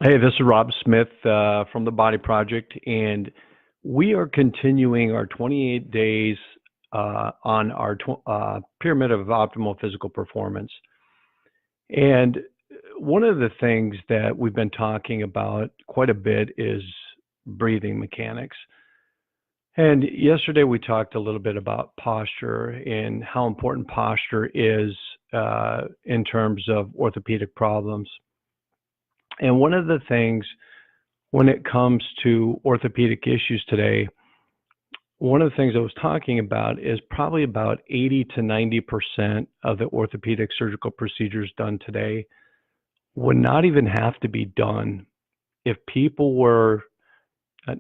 Hey, this is Rob Smith from the Body Project, and we are continuing our 28 days on our pyramid of optimal physical performance. And one of the things that we've been talking about quite a bit is breathing mechanics. And yesterday we talked a little bit about posture and how important posture is in terms of orthopedic problems. And one of the things when it comes to orthopedic issues today, one of the things I was talking about is probably about 80 to 90% of the orthopedic surgical procedures done today would not even have to be done if people were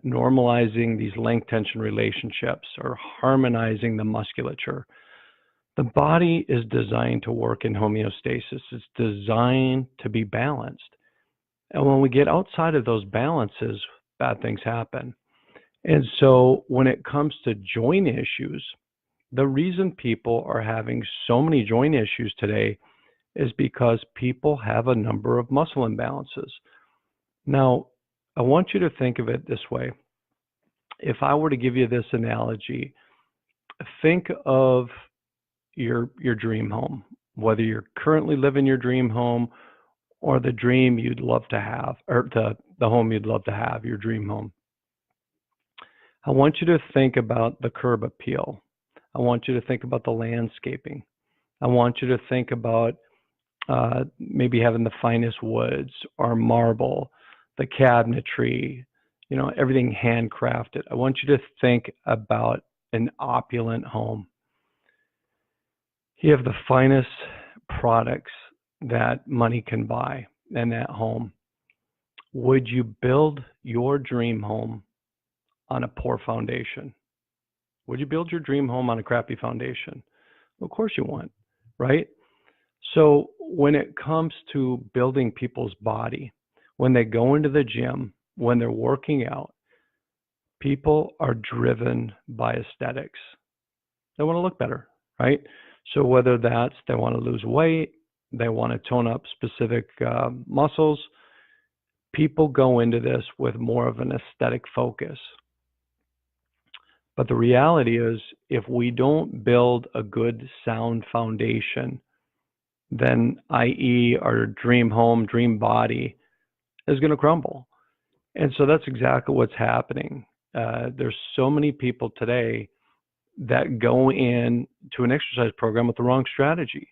normalizing these length tension relationships or harmonizing the musculature. The body is designed to work in homeostasis. It's designed to be balanced. And when we get outside of those balances, bad things happen. And so when it comes to joint issues, the reason people are having so many joint issues today is because people have a number of muscle imbalances. Now, I want you to think of it this way. If I were to give you this analogy, think of your dream home, whether you're currently living your dream home or the dream you'd love to have, or the home you'd love to have, your dream home. I want you to think about the curb appeal. I want you to think about the landscaping. I want you to think about maybe having the finest woods or marble, the cabinetry, everything handcrafted. I want you to think about an opulent home. You have the finest products that money can buy in that home. Would you build your dream home on a poor foundation? Would you build your dream home on a crappy foundation? Of course you want, right? So when it comes to building people's body, when they go into the gym, when they're working out, people are driven by aesthetics. They want to look better, right? So whether that's they want to lose weight, they want to tone up specific muscles, people go into this with more of an aesthetic focus. But the reality is, if we don't build a good, sound foundation, then, i.e., our dream home, dream body, is going to crumble. And so that's exactly what's happening. There's so many people today that go in to an exercise program with the wrong strategy.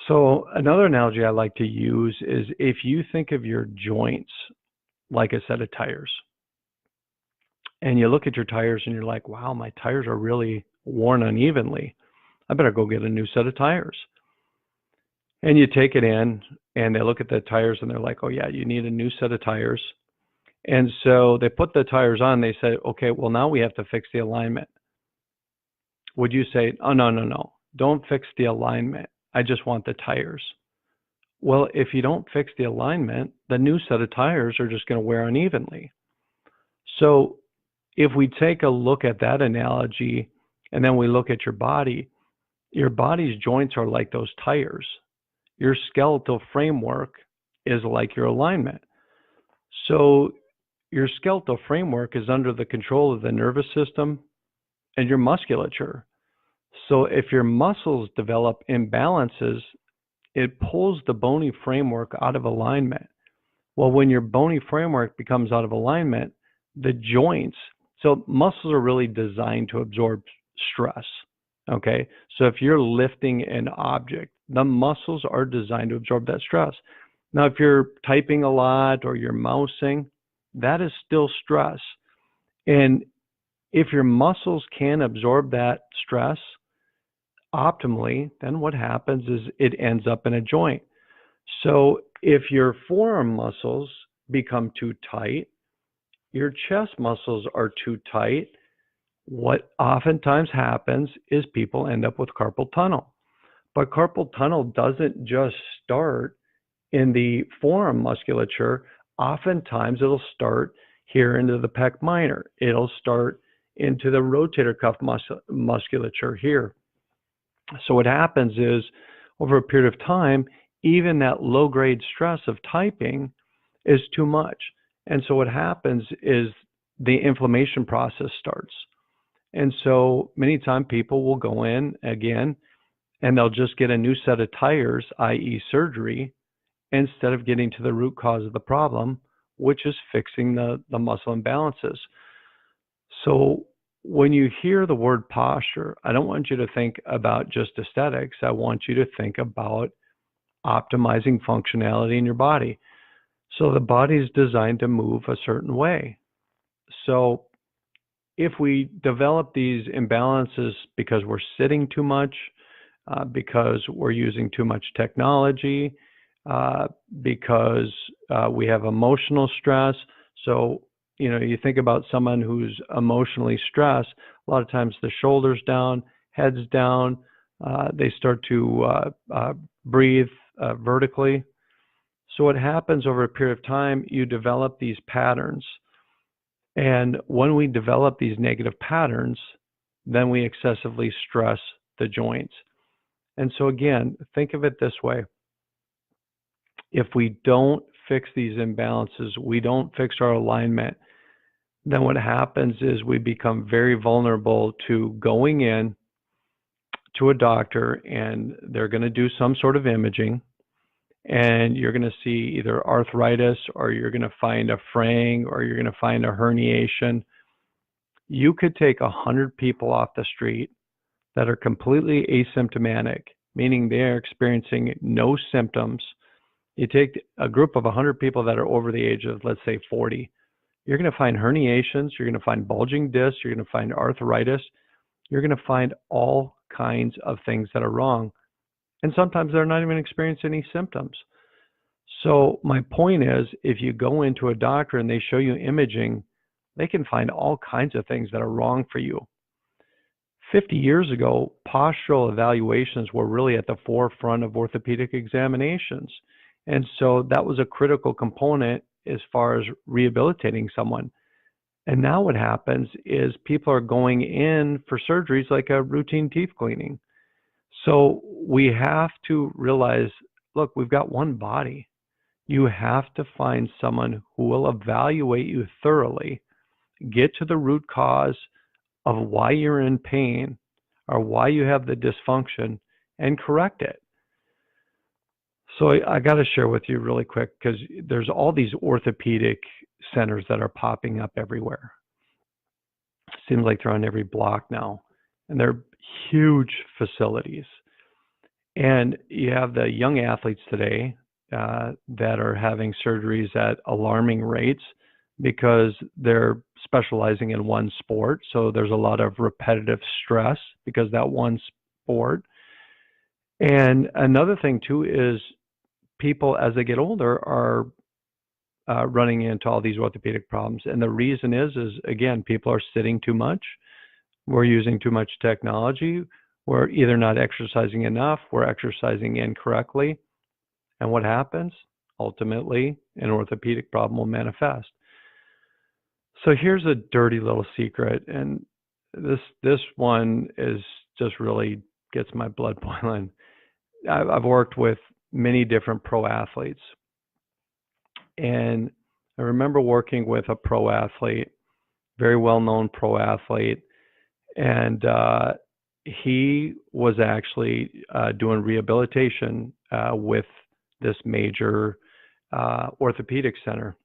So another analogy I like to use is if you think of your joints like a set of tires, and you look at your tires and you're like, wow, my tires are really worn unevenly. I better go get a new set of tires. And you take it in and they look at the tires and they're like, oh yeah, you need a new set of tires. And so they put the tires on, they say, okay, well now we have to fix the alignment. Would you say, oh, no, don't fix the alignment. I just want the tires. Well, if you don't fix the alignment, the new set of tires are just going to wear unevenly. So if we take a look at that analogy and then we look at your body's joints are like those tires. Your skeletal framework is like your alignment. So your skeletal framework is under the control of the nervous system and your musculature. So if your muscles develop imbalances, it pulls the bony framework out of alignment. Well, when your bony framework becomes out of alignment, the joints, so muscles are really designed to absorb stress, okay? So if you're lifting an object, the muscles are designed to absorb that stress. Now, if you're typing a lot or you're mousing, that is still stress. And if your muscles can absorb that stress optimally, then what happens is it ends up in a joint. So if your forearm muscles become too tight, your chest muscles are too tight, what oftentimes happens is people end up with carpal tunnel. But carpal tunnel doesn't just start in the forearm musculature. Oftentimes it'll start here into the pec minor. It'll start into the rotator cuff musculature here. So what happens is over a period of time, even that low-grade stress of typing is too much. And so what happens is the inflammation process starts. And so many times people will go in again and they'll just get a new set of tires, i.e. surgery, instead of getting to the root cause of the problem, which is fixing the muscle imbalances. So when you hear the word posture, I don't want you to think about just aesthetics. I want you to think about optimizing functionality in your body. So the body is designed to move a certain way. So if we develop these imbalances because we're sitting too much, because we're using too much technology, because we have emotional stress. So, you think about someone who's emotionally stressed, a lot of times the shoulders down, heads down, they start to breathe vertically. So what happens over a period of time, you develop these patterns. And when we develop these negative patterns, then we excessively stress the joints. And so again, think of it this way. If we don't fix these imbalances, we don't fix our alignment, then what happens is we become very vulnerable to going in to a doctor and they're going to do some sort of imaging and you're going to see either arthritis or you're going to find a fraying or you're going to find a herniation. You could take 100 people off the street that are completely asymptomatic, meaning they're experiencing no symptoms. You take a group of 100 people that are over the age of, let's say, 40. You're going to find herniations. You're going to find bulging discs. You're going to find arthritis. You're going to find all kinds of things that are wrong. And sometimes they're not even experiencing any symptoms. So my point is, if you go into a doctor and they show you imaging, they can find all kinds of things that are wrong for you. 50 years ago, postural evaluations were really at the forefront of orthopedic examinations. And so that was a critical component as far as rehabilitating someone. And now what happens is people are going in for surgeries like a routine teeth cleaning. So we have to realize, look, we've got one body. You have to find someone who will evaluate you thoroughly, get to the root cause of why you're in pain or why you have the dysfunction and correct it. So I got to share with you really quick because there's all these orthopedic centers that are popping up everywhere. Seems like they're on every block now, and they're huge facilities. And you have the young athletes today that are having surgeries at alarming rates because they're specializing in one sport. So there's a lot of repetitive stress because that one sport. And another thing too is people as they get older are running into all these orthopedic problems. And the reason is again, people are sitting too much. We're using too much technology. We're either not exercising enough, we're exercising incorrectly. And what happens? Ultimately, an orthopedic problem will manifest. So here's a dirty little secret. And this one is just really gets my blood boiling. I've worked with many different pro athletes. And I remember working with a pro athlete, very well-known pro athlete, and he was actually doing rehabilitation with this major orthopedic center.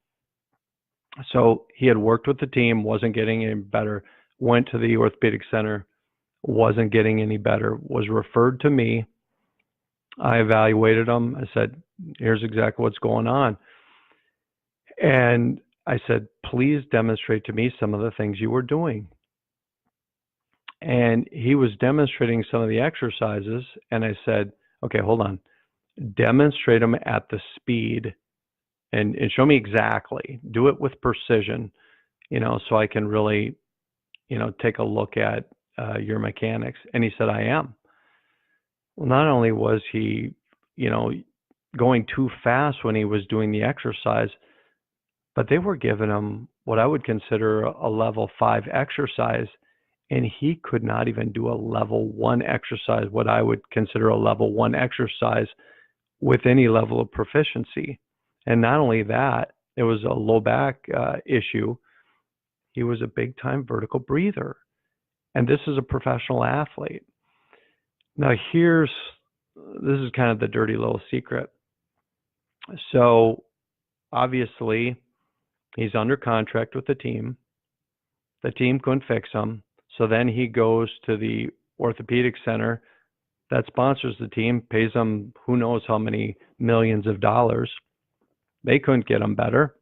So he had worked with the team, wasn't getting any better, went to the orthopedic center, wasn't getting any better, was referred to me. I evaluated him. I said, here's exactly what's going on. And I said, please demonstrate to me some of the things you were doing. And he was demonstrating some of the exercises. And I said, okay, hold on. Demonstrate them at the speed and show me exactly. Do it with precision, so I can really, take a look at your mechanics. And he said, I am. Well, not only was he, going too fast when he was doing the exercise, but they were giving him what I would consider a level 5 exercise, and he could not even do a level 1 exercise, what I would consider a level 1 exercise with any level of proficiency. And not only that, it was a low back issue. He was a big time vertical breather. And this is a professional athlete. Now this is kind of the dirty little secret. So obviously he's under contract with the team. The team couldn't fix him. So then he goes to the orthopedic center that sponsors the team, pays them who knows how many millions of dollars. They couldn't get him better.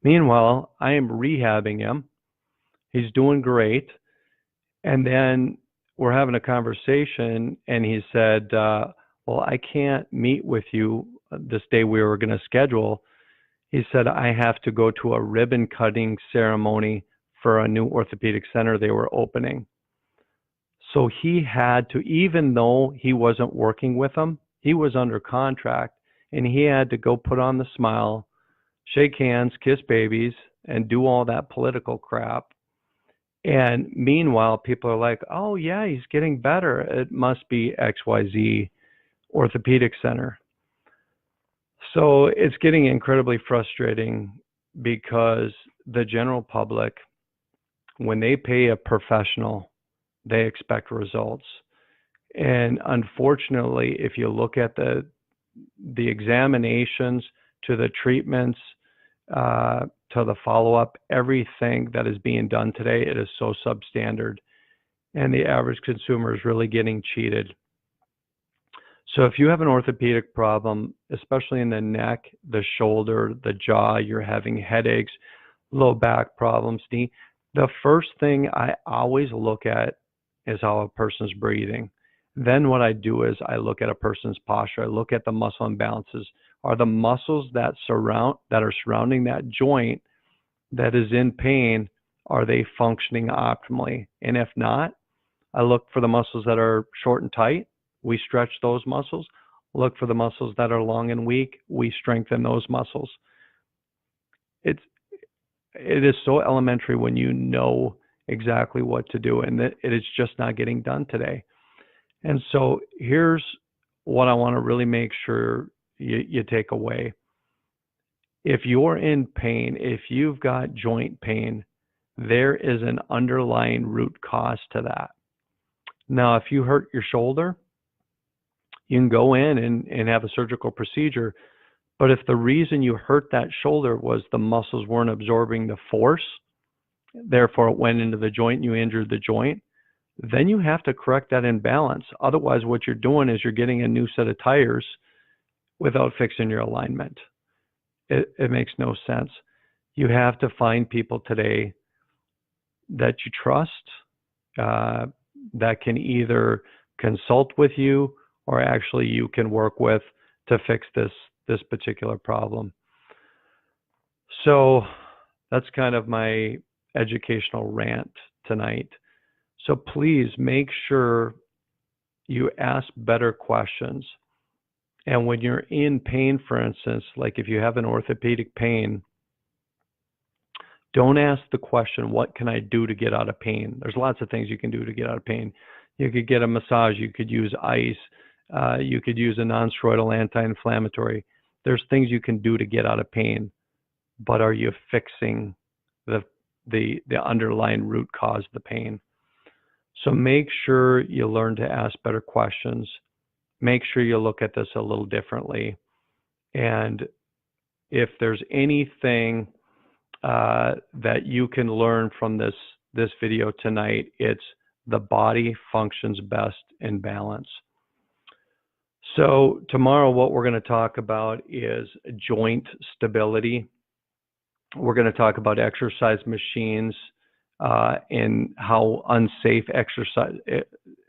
Meanwhile, I am rehabbing him. He's doing great. And then we're having a conversation, and he said, well, I can't meet with you this day we were going to schedule. He said, I have to go to a ribbon cutting ceremony for a new orthopedic center they were opening. So he had to, even though he wasn't working with them, he was under contract, and he had to go put on the smile, shake hands, kiss babies, and do all that political crap. And meanwhile, people are like, oh yeah, he's getting better. It must be XYZ Orthopedic Center. So it's getting incredibly frustrating because the general public, when they pay a professional, they expect results. And unfortunately, if you look at the examinations to the treatments, to the follow-up, everything that is being done today, it is so substandard. And the average consumer is really getting cheated. So if you have an orthopedic problem, especially in the neck, the shoulder, the jaw, you're having headaches, low back problems, knee, the first thing I always look at is how a person's breathing. Then what I do is I look at a person's posture. I look at the muscle imbalances. Are the muscles that are surrounding that joint that is in pain, are they functioning optimally? And if not, I look for the muscles that are short and tight. We stretch those muscles. Look for the muscles that are long and weak. We strengthen those muscles. It is so elementary when you know exactly what to do, and it is just not getting done today. And so here's what I want to really make sure you take away. If you're in pain, if you've got joint pain, there is an underlying root cause to that. Now, if you hurt your shoulder, you can go in and have a surgical procedure. But if the reason you hurt that shoulder was the muscles weren't absorbing the force, therefore it went into the joint and you injured the joint, then you have to correct that imbalance. Otherwise, what you're doing is you're getting a new set of tires without fixing your alignment. It makes no sense. You have to find people today that you trust, that can either consult with you or actually you can work with to fix this particular problem. So that's kind of my educational rant tonight. So please make sure you ask better questions. And when you're in pain, for instance, like if you have an orthopedic pain, don't ask the question, what can I do to get out of pain? There's lots of things you can do to get out of pain. You could get a massage, you could use ice, you could use a non-steroidal anti-inflammatory. There's things you can do to get out of pain, but are you fixing the underlying root cause of the pain? So make sure you learn to ask better questions. Make sure you look at this a little differently. And if there's anything that you can learn from this video tonight, it's the body functions best in balance. So tomorrow what we're going to talk about is joint stability. We're going to talk about exercise machines and how unsafe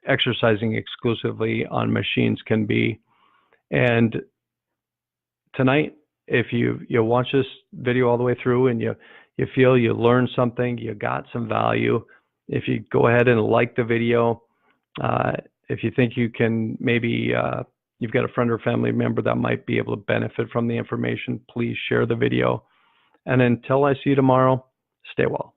exercising exclusively on machines can be. And tonight, if you watch this video all the way through and you feel you learned something, you got some value, if you go ahead and like the video, if you think you can maybe you've got a friend or family member that might be able to benefit from the information, please share the video. And until I see you tomorrow, stay well.